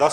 10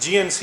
GNC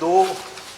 2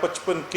55K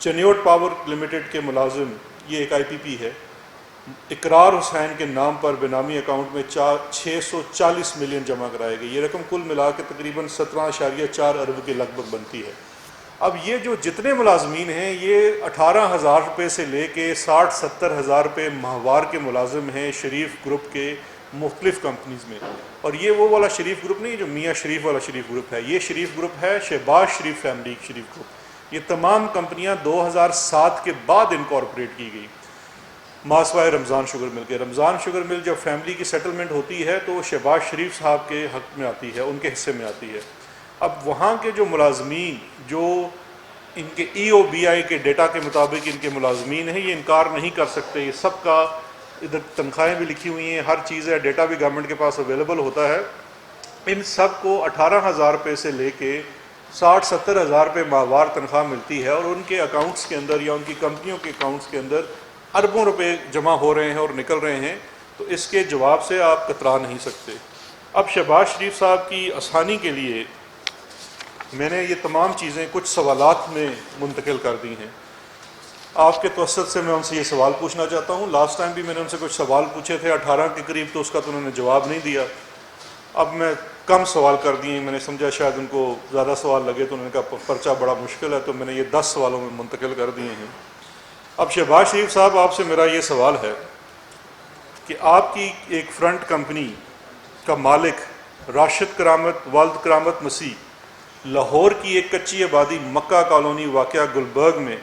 Chiniot power limited کے ملازم، یہ ایک آئی پی پی ہے، اقرار حسین کے نام پر بینامی اکاؤنٹ میں 640 ملین جمع کرائے گئے۔ یہ رقم کل ملا کے تقریباً 17.4 ارب کے لگ بھگ بنتی ہے۔ اب یہ جو جتنے ملازمین ہیں یہ 18,000 روپے سے لے کے 60-70 ہزار روپے ماہوار کے ملازم ہیں شریف گروپ کے مختلف کمپنیز میں۔ اور یہ وہ والا شریف گروپ نہیں جو میاں شریف والا شریف گروپ ہے، یہ شریف گروپ ہے شہباز شریف فیملی شریف گروپ۔ یہ تمام کمپنیاں 2007 کے بعد انکارپوریٹ کی گئی، ماسوائے رمضان شوگر مل کے۔ رمضان شوگر مل جب فیملی کی سیٹلمنٹ ہوتی ہے تو وہ شہباز شریف صاحب کے حق میں آتی ہے، ان کے حصے میں آتی ہے۔ اب وہاں کے جو ملازمین جو ان کے ای او بی آئی کے ڈیٹا کے مطابق ان کے ملازمین ہیں، یہ انکار نہیں کر سکتے، یہ سب کا ادھر تنخواہیں بھی لکھی ہوئی ہیں، ہر چیز ہے، ڈیٹا بھی گورنمنٹ کے پاس اویلیبل ہوتا ہے۔ ان سب کو 18,000 روپے سے لے کے 60-70 ہزار روپے ماہوار تنخواہ ملتی ہے، اور ان کے اکاؤنٹس کے اندر یا ان کی کمپنیوں کے اکاؤنٹس کے اندر اربوں روپے جمع ہو رہے ہیں اور نکل رہے ہیں، تو اس کے جواب سے آپ کترا نہیں سکتے۔ اب شہباز شریف صاحب کی آسانی کے لیے میں نے یہ تمام چیزیں کچھ سوالات میں منتقل کر دی ہیں۔ آپ کے توسط سے میں ان سے یہ سوال پوچھنا چاہتا ہوں۔ لاسٹ ٹائم بھی میں نے ان سے کچھ سوال پوچھے تھے 18 کے قریب، تو اس کا تو انہوں نے جواب نہیں دیا۔ اب میں کم سوال کر دیے، میں نے سمجھا شاید ان کو زیادہ سوال لگے، تو انہوں نے کہا پرچہ بڑا مشکل ہے، تو میں نے یہ 10 سوالوں میں منتقل کر دیے ہیں۔ اب شہباز شریف صاحب، آپ سے میرا یہ سوال ہے کہ آپ کی ایک فرنٹ کمپنی کا مالک راشد کرامت والد کرامت مسیح لاہور کی ایک کچی آبادی مکہ کالونی واقعہ گلبرگ میں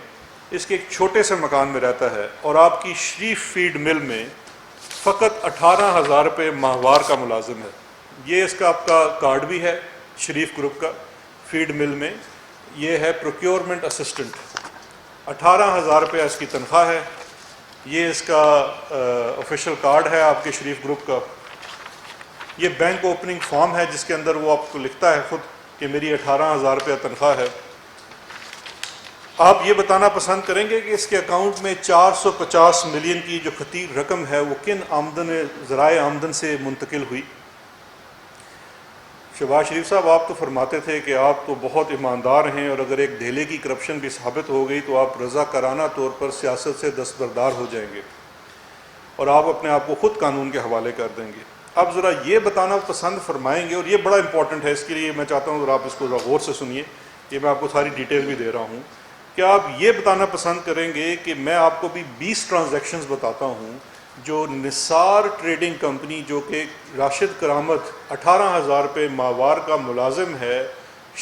اس کے ایک چھوٹے سے مکان میں رہتا ہے، اور آپ کی شریف فیڈ مل میں فقط 18,000 روپے ماہوار کا ملازم ہے۔ یہ اس کا آپ کا کارڈ بھی ہے شریف گروپ کا، فیڈ مل میں یہ ہے پروکیورمنٹ اسسٹنٹ، 18,000 روپے اس کی تنخواہ ہے۔ یہ اس کا آفیشیل کارڈ ہے آپ کے شریف گروپ کا۔ یہ بینک اوپننگ فارم ہے جس کے اندر وہ آپ کو لکھتا ہے خود کہ میری 18,000 روپیہ تنخواہ ہے۔ آپ یہ بتانا پسند کریں گے کہ اس کے اکاؤنٹ میں 450 ملین کی جو خطیر رقم ہے وہ کن ذرائع آمدن سے منتقل ہوئی؟ شہباز شریف صاحب، آپ تو فرماتے تھے کہ آپ تو بہت ایماندار ہیں، اور اگر ایک دھیلے کی کرپشن بھی ثابت ہو گئی تو آپ رضاکارانہ طور پر سیاست سے دستبردار ہو جائیں گے اور آپ اپنے آپ کو خود قانون کے حوالے کر دیں گے۔ اب ذرا یہ بتانا پسند فرمائیں گے، اور یہ بڑا امپورٹنٹ ہے، اس کے لیے میں چاہتا ہوں ذرا آپ اس کو ذرا غور سے سنیے، یہ میں آپ کو ساری ڈیٹیل بھی دے رہا ہوں، کہ آپ یہ بتانا پسند کریں گے کہ میں آپ کو بھی 20 ٹرانزیکشنز بتاتا ہوں جو نثار ٹریڈنگ کمپنی جو کہ راشد کرامت 18,000 روپے ماہوار کا ملازم ہے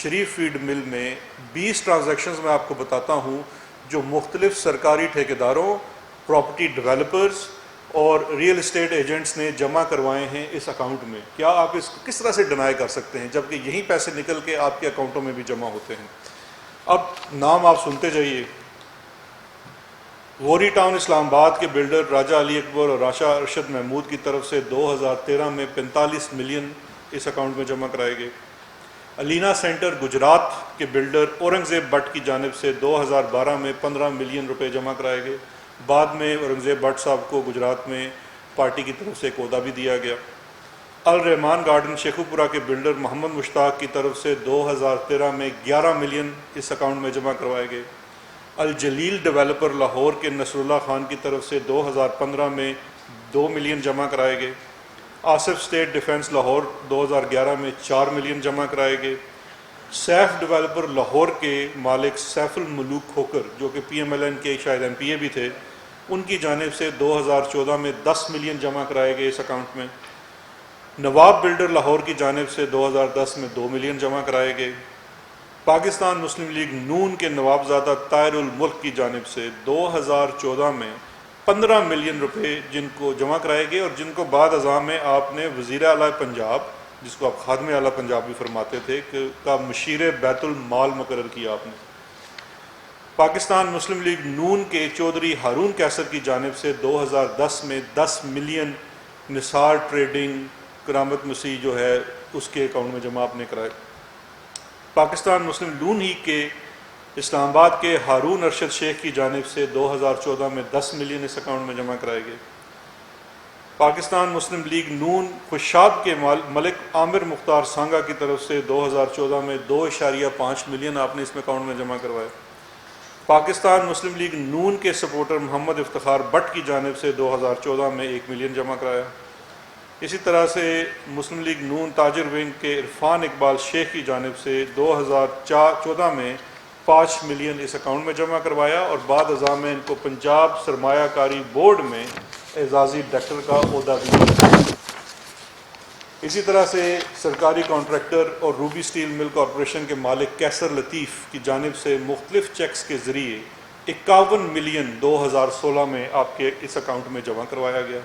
شریف فیڈ مل میں، 20 ٹرانزیکشنز میں آپ کو بتاتا ہوں جو مختلف سرکاری ٹھیکیداروں، پراپرٹی ڈیولپرز اور ریئل اسٹیٹ ایجنٹس نے جمع کروائے ہیں اس اکاؤنٹ میں۔ کیا آپ اس کو کس طرح سے ڈینائی کر سکتے ہیں جبکہ یہی پیسے نکل کے آپ کے اکاؤنٹوں میں بھی جمع ہوتے ہیں؟ اب نام آپ سنتے جائیے۔ غوری ٹاؤن اسلام آباد کے بلڈر راجہ علی اکبر اور راشا ارشد محمود کی طرف سے 2013 میں 45 ملین اس اکاؤنٹ میں جمع کرائے گئے۔ علینا سینٹر گجرات کے بلڈر اورنگزیب بٹ کی جانب سے 2012 میں 15 ملین روپے جمع کرائے گئے۔ بعد میں اورنگزیب بٹ صاحب کو گجرات میں پارٹی کی طرف سے ایک عہدہ بھی دیا گیا۔ الرحمان گارڈن شیخو پورہ کے بلڈر محمد مشتاق کی طرف سے 2013 میں 11 ملین اس اکاؤنٹ میں جمع کروائے گئے۔ الجلیل ڈیولپر لاہور کے نصر اللہ خان کی طرف سے 2015 میں 2 ملین جمع کرائے گئے۔ آصف اسٹیٹ ڈیفنس لاہور 2011 میں 4 ملین جمع کرائے گئے۔ سیف ڈیولپر لاہور کے مالک سیف الملوک کھوکر جو کہ پی ایم ایل این کے شاید ایم پی اے بھی تھے، ان کی جانب سے 2014 میں 10 ملین جمع کرائے گئے اس اکاؤنٹ میں۔ نواب بلڈر لاہور کی جانب سے 2010 میں 2 ملین جمع کرائے گئے۔ پاکستان مسلم لیگ نون کے نوابزادہ طاہر الملک کی جانب سے 2014 میں 15 ملین روپے جن کو جمع کرائے گئے، اور جن کو بعد ازاں میں آپ نے وزیر اعلیٰ پنجاب، جس کو آپ خادم اعلیٰ پنجاب بھی فرماتے تھے، کا مشیر بیت المال مقرر کیا آپ نے۔ پاکستان مسلم لیگ نون کے چودھری ہارون کیسر کی جانب سے 2010 میں 10 ملین نثار ٹریڈنگ کرامت مسیح جو ہے اس کے اکاؤنٹ میں جمع آپ نے کرائے۔ پاکستان مسلم نون ہی کے اسلام آباد کے ہارون ارشد شیخ کی جانب سے 2014 میں 10 ملین اس اکاؤنٹ میں جمع کرائے گئے۔ پاکستان مسلم لیگ نون خوشاب کے ملک عامر مختار سانگا کی طرف سے 2014 میں 2.5 ملین آپ نے اس میں اکاؤنٹ میں جمع کروائے۔ پاکستان مسلم لیگ نون کے سپورٹر محمد افتخار بٹ کی جانب سے 2014 میں 1 ملین جمع کرایا۔ اسی طرح سے مسلم لیگ نون تاجر ونگ کے عرفان اقبال شیخ کی جانب سے 2014 میں 5 ملین اس اکاؤنٹ میں جمع کروایا، اور بعد ازاں میں ان کو پنجاب سرمایہ کاری بورڈ میں اعزازی ڈائریکٹر کا عہدہ بھی ملا۔ اسی طرح سے سرکاری کانٹریکٹر اور روبی سٹیل مل کارپوریشن کے مالک کیسر لطیف کی جانب سے مختلف چیکس کے ذریعے 51 ملین 2016 میں آپ کے اس اکاؤنٹ میں جمع کروایا گیا۔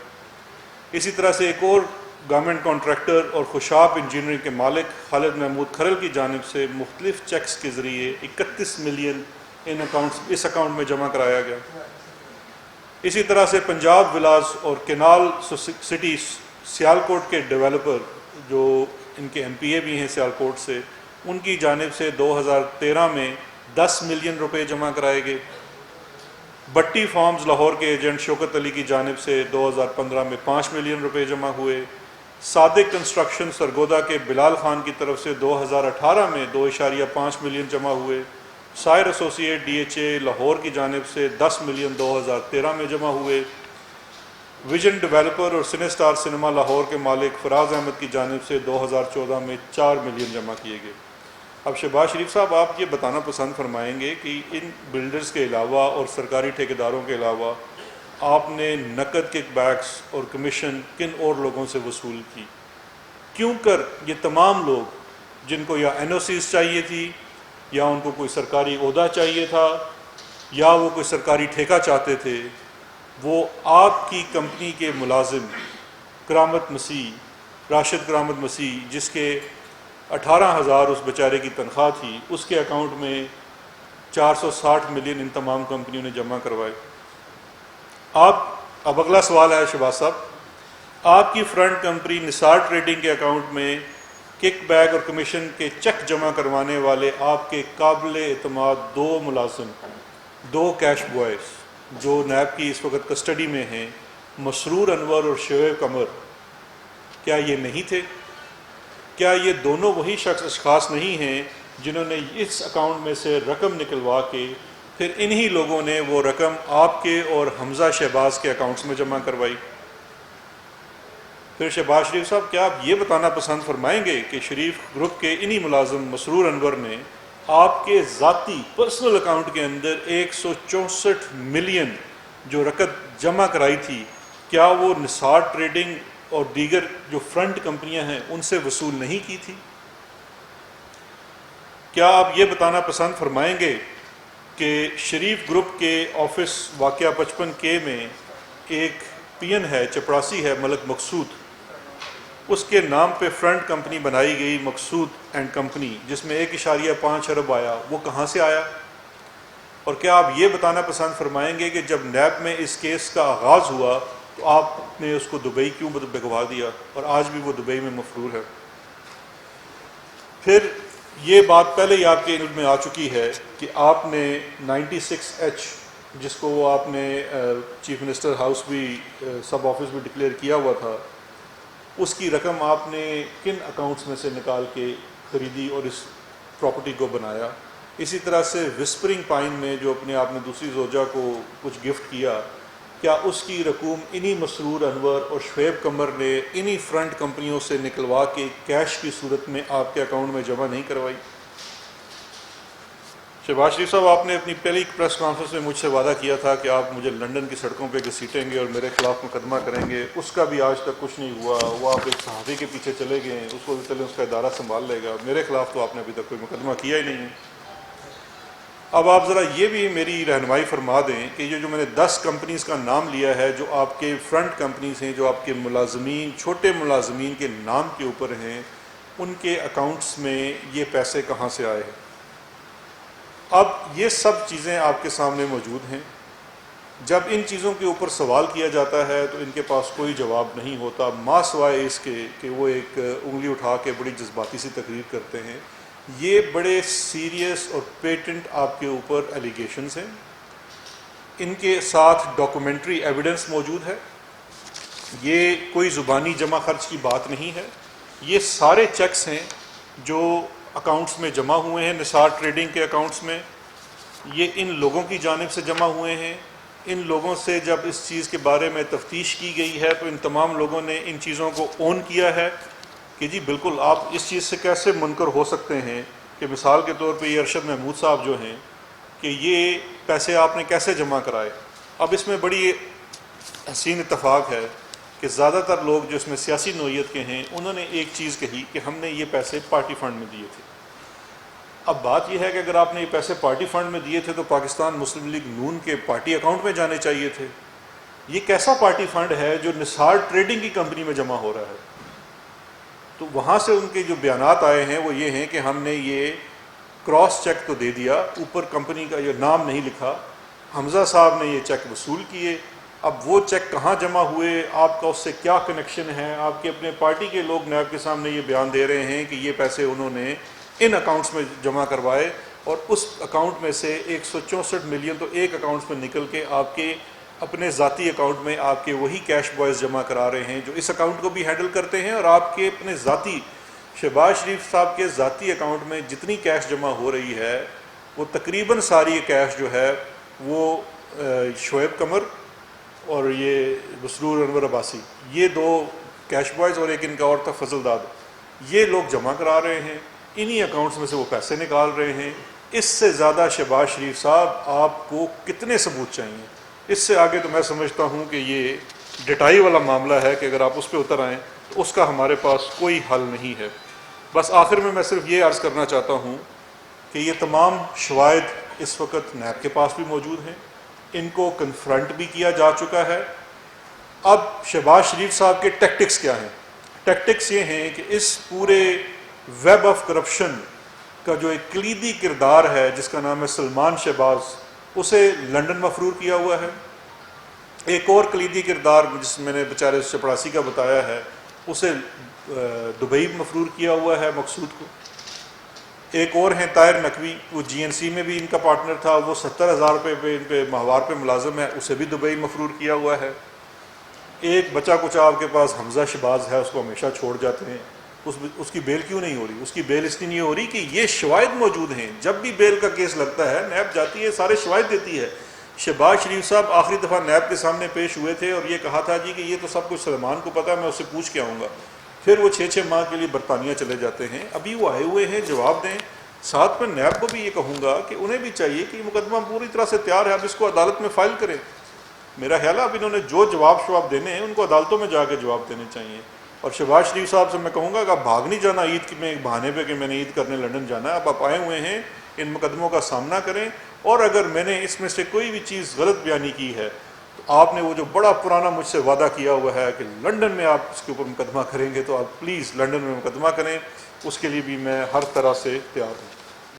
اسی طرح سے ایک اور گورنمنٹ کانٹریکٹر اور خوشاب انجینئرنگ کے مالک خالد محمود کھرل کی جانب سے مختلف چیکس کے ذریعے 31 ملین اس اکاؤنٹ میں جمع کرایا گیا۔ اسی طرح سے پنجاب ولاز اور کینال سٹی سیالکوٹ کے ڈیولپر جو ان کے ایم پی اے بھی ہیں سیالکوٹ سے، ان کی جانب سے 2013 میں 10 ملین روپے جمع کرائے گئے۔ بٹی فارمز لاہور کے ایجنٹ شوکت علی کی جانب سے 2015 میں 5 ملین روپے جمع ہوئے۔ صادق کنسٹرکشن سرگودا کے بلال خان کی طرف سے 2018 میں 2.5 ملین جمع ہوئے۔ سائر associate D H A Lahore کی جانب سے 10 ملین 2013 میں جمع ہوئے۔ ویژن ڈیولپر اور سنے اسٹار سنیما لاہور کے مالک فراز احمد کی جانب سے 2014 میں 4 ملین جمع کیے گئے۔ اب شہباز شریف صاحب آپ یہ بتانا پسند فرمائیں گے کہ ان بلڈرز کے علاوہ اور سرکاری ٹھیکیداروں کے علاوہ آپ نے نقد کک بیکس اور کمیشن کن اور لوگوں سے وصول کی؟ کیوں کر یہ تمام لوگ جن کو یا این او سیز چاہیے تھی، یا ان کو کوئی سرکاری عہدہ چاہیے تھا، یا وہ کوئی سرکاری ٹھیکہ چاہتے تھے، وہ آپ کی کمپنی کے ملازم کرامت مسیح راشد کرامت مسیح جس کے 18,000 اس بیچارے کی تنخواہ تھی، اس کے اکاؤنٹ میں 460 ملین ان تمام کمپنیوں نے جمع کروائے۔ اب اگلا سوال ہے شہباز صاحب، آپ کی فرنٹ کمپنی نثار ٹریڈنگ کے اکاؤنٹ میں کک بیک اور کمیشن کے چیک جمع کروانے والے آپ کے قابل اعتماد 2 ملازم، 2 کیش بوائز جو نیب کی اس وقت کسٹڈی میں ہیں، مسرور انور اور شعیب قمر، کیا یہ نہیں تھے؟ کیا یہ دونوں وہی اشخاص نہیں ہیں جنہوں نے اس اکاؤنٹ میں سے رقم نکلوا کے پھر انہی لوگوں نے وہ رقم آپ کے اور حمزہ شہباز کے اکاؤنٹس میں جمع کروائی؟ پھر شہباز شریف صاحب کیا آپ یہ بتانا پسند فرمائیں گے کہ شریف گروپ کے انہی ملازم مسرور انور نے آپ کے ذاتی پرسنل اکاؤنٹ کے اندر 164 ملین جو رقم جمع کرائی تھی، کیا وہ نثار ٹریڈنگ اور دیگر جو فرنٹ کمپنیاں ہیں ان سے وصول نہیں کی تھی؟ کیا آپ یہ بتانا پسند فرمائیں گے کہ شریف گروپ کے آفس واقعہ 55 کے میں ایک پی این ہے، چپراسی ہے، ملک مقصود، اس کے نام پہ فرنٹ کمپنی بنائی گئی مقصود اینڈ کمپنی، جس میں 1.5 ارب آیا، وہ کہاں سے آیا؟ اور کیا آپ یہ بتانا پسند فرمائیں گے کہ جب نیب میں اس کیس کا آغاز ہوا تو آپ نے اس کو دبئی کیوں بھگوا دیا اور آج بھی وہ دبئی میں مفرور ہے؟ پھر یہ بات پہلے ہی آپ کے علم میں آ چکی ہے کہ آپ نے 96H جس کو وہ آپ نے چیف منسٹر ہاؤس بھی سب آفس بھی ڈکلیئر کیا ہوا تھا، اس کی رقم آپ نے کن اکاؤنٹس میں سے نکال کے خریدی اور اس پراپرٹی کو بنایا؟ اسی طرح سے وسپرنگ پائن میں جو اپنے آپ نے دوسری زوجہ کو کچھ گفٹ کیا، کیا اس کی رقوم انہی مسرور انور اور شعیب قمر نے انہی فرنٹ کمپنیوں سے نکلوا کے کیش کی صورت میں آپ کے اکاؤنٹ میں جمع نہیں کروائی؟ شہباز شریف صاحب آپ نے اپنی پہلی پریس کانفرنس میں مجھ سے وعدہ کیا تھا کہ آپ مجھے لندن کی سڑکوں پہ گھسیٹیں گے اور میرے خلاف مقدمہ کریں گے، اس کا بھی آج تک کچھ نہیں ہوا۔ وہ آپ ایک صحافی کے پیچھے چلے گئے ہیں، اس کو بھی چلے اس کا ادارہ سنبھال لے گا، میرے خلاف تو آپ نے ابھی تک کوئی مقدمہ کیا ہی نہیں ہے۔ اب آپ ذرا یہ بھی میری رہنمائی فرما دیں کہ یہ جو میں نے 10 کمپنیز کا نام لیا ہے جو آپ کے فرنٹ کمپنیز ہیں، جو آپ کے ملازمین چھوٹے ملازمین کے نام کے اوپر ہیں، ان کے اکاؤنٹس میں یہ پیسے کہاں سے آئے ہیں؟ اب یہ سب چیزیں آپ کے سامنے موجود ہیں۔ جب ان چیزوں کے اوپر سوال کیا جاتا ہے تو ان کے پاس کوئی جواب نہیں ہوتا، ماں سوائے اس کے کہ وہ ایک انگلی اٹھا کے بڑی جذباتی سی تقریر کرتے ہیں۔ یہ بڑے سیریس اور پیٹنٹ آپ کے اوپر ایلیگیشنز ہیں، ان کے ساتھ ڈاکومنٹری ایویڈنس موجود ہے، یہ کوئی زبانی جمع خرچ کی بات نہیں ہے، یہ سارے چیکس ہیں جو اکاؤنٹس میں جمع ہوئے ہیں، نثار ٹریڈنگ کے اکاؤنٹس میں، یہ ان لوگوں کی جانب سے جمع ہوئے ہیں. ان لوگوں سے جب اس چیز کے بارے میں تفتیش کی گئی ہے تو ان تمام لوگوں نے ان چیزوں کو اون کیا ہے کہ جی بالکل آپ اس چیز سے کیسے منکر ہو سکتے ہیں کہ مثال کے طور پہ یہ ارشد محمود صاحب جو ہیں کہ یہ پیسے آپ نے کیسے جمع کرائے. اب اس میں بڑی حسین اتفاق ہے کہ زیادہ تر لوگ جو اس میں سیاسی نوعیت کے ہیں انہوں نے ایک چیز کہی کہ ہم نے یہ پیسے پارٹی فنڈ میں دیے تھے. اب بات یہ ہے کہ اگر آپ نے یہ پیسے پارٹی فنڈ میں دیے تھے تو پاکستان مسلم لیگ نون کے پارٹی اکاؤنٹ میں جانے چاہیے تھے. یہ کیسا پارٹی فنڈ ہے جو نثار ٹریڈنگ کی کمپنی میں جمع ہو رہا ہے؟ تو وہاں سے ان کے جو بیانات آئے ہیں وہ یہ ہیں کہ ہم نے یہ کراس چیک تو دے دیا، اوپر کمپنی کا یہ نام نہیں لکھا، حمزہ صاحب نے یہ چیک وصول کیے. اب وہ چیک کہاں جمع ہوئے، آپ کا اس سے کیا کنیکشن ہے؟ آپ کے اپنے پارٹی کے لوگ نیب کے سامنے یہ بیان دے رہے ہیں کہ یہ پیسے انہوں نے ان اکاؤنٹس میں جمع کروائے اور اس اکاؤنٹ میں سے 164 ملین تو ایک اکاؤنٹس میں نکل کے آپ کے اپنے ذاتی اکاؤنٹ میں آپ کے وہی کیش بوائز جمع کرا رہے ہیں جو اس اکاؤنٹ کو بھی ہینڈل کرتے ہیں. اور آپ کے اپنے ذاتی شہباز شریف صاحب کے ذاتی اکاؤنٹ میں جتنی کیش جمع ہو رہی ہے وہ تقریباً ساری کیش جو ہے وہ شعیب قمر اور یہ مسرور انور عباسی، یہ دو کیش بوائز اور ایک ان کا اور تھا فضل داد، یہ لوگ جمع کرا رہے ہیں. انہی اکاؤنٹس میں سے وہ پیسے نکال رہے ہیں. اس سے زیادہ شہباز شریف صاحب آپ کو کتنے ثبوت چاہیے؟ اس سے آگے تو میں سمجھتا ہوں کہ یہ ڈٹائی والا معاملہ ہے کہ اگر آپ اس پہ اتر آئیں تو اس کا ہمارے پاس کوئی حل نہیں ہے. بس آخر میں صرف یہ عرض کرنا چاہتا ہوں کہ یہ تمام شواہد اس وقت نیب کے پاس بھی موجود ہیں، ان کو کنفرنٹ بھی کیا جا چکا ہے. اب شہباز شریف صاحب کے ٹیکٹکس کیا ہیں؟ ٹیکٹکس یہ ہیں کہ اس پورے ویب آف کرپشن کا جو ایک کلیدی کردار ہے جس کا نام ہے سلمان شہباز، اسے لنڈن مفرور کیا ہوا ہے. ایک اور کلیدی کردار جس میں نے بیچارے چپڑاسی کا بتایا ہے اسے دبئی مفرور کیا ہوا ہے مقصود کو. ایک اور ہیں طاہر نقوی، وہ جی این سی میں بھی ان کا پارٹنر تھا، وہ 70,000 روپے پہ ان پہ ماہوار پہ ملازم ہے، اسے بھی دبئی مفرور کیا ہوا ہے. ایک بچہ کچھ آپ کے پاس حمزہ شہباز ہے، اس کو ہمیشہ چھوڑ جاتے ہیں. اس کی بیل کیوں نہیں ہو رہی؟ اس کی بیل اس لیے نہیں ہو رہی کہ یہ شواہد موجود ہیں. جب بھی بیل کا کیس لگتا ہے نیب جاتی ہے، سارے شواہد دیتی ہے. شہباز شریف صاحب آخری دفعہ نیب کے سامنے پیش ہوئے تھے اور یہ کہا تھا جی کہ یہ تو سب کچھ سلمان کو پتہ ہے، میں اس سے پوچھ کے آؤں گا. پھر وہ 6 ماہ کے لیے برطانیہ چلے جاتے ہیں. ابھی وہ آئے ہوئے ہیں، جواب دیں. ساتھ میں نیب کو بھی یہ کہوں گا کہ انہیں بھی چاہیے کہ یہ مقدمہ پوری طرح سے تیار ہے، اب اس کو عدالت میں فائل کریں. میرا خیال ہے اب انہوں نے جو جواب دینے ہیں ان کو عدالتوں میں جا کے جواب دینے چاہیے. اور شہباز شریف صاحب سے میں کہوں گا کہ آپ بھاگ نہیں جانا عید میں ایک بہانے پہ کہ میں نے عید کرنے لندن جانا ہے. اب آپ آئے ہوئے ہیں، ان مقدموں کا سامنا کریں. اور اگر میں نے اس میں سے کوئی بھی چیز غلط بیانی کی ہے تو آپ نے وہ جو بڑا پرانا مجھ سے وعدہ کیا ہوا ہے کہ لندن میں آپ اس کے اوپر مقدمہ کریں گے، تو آپ پلیز لندن میں مقدمہ کریں. اس کے لیے بھی میں ہر طرح سے تیار ہوں.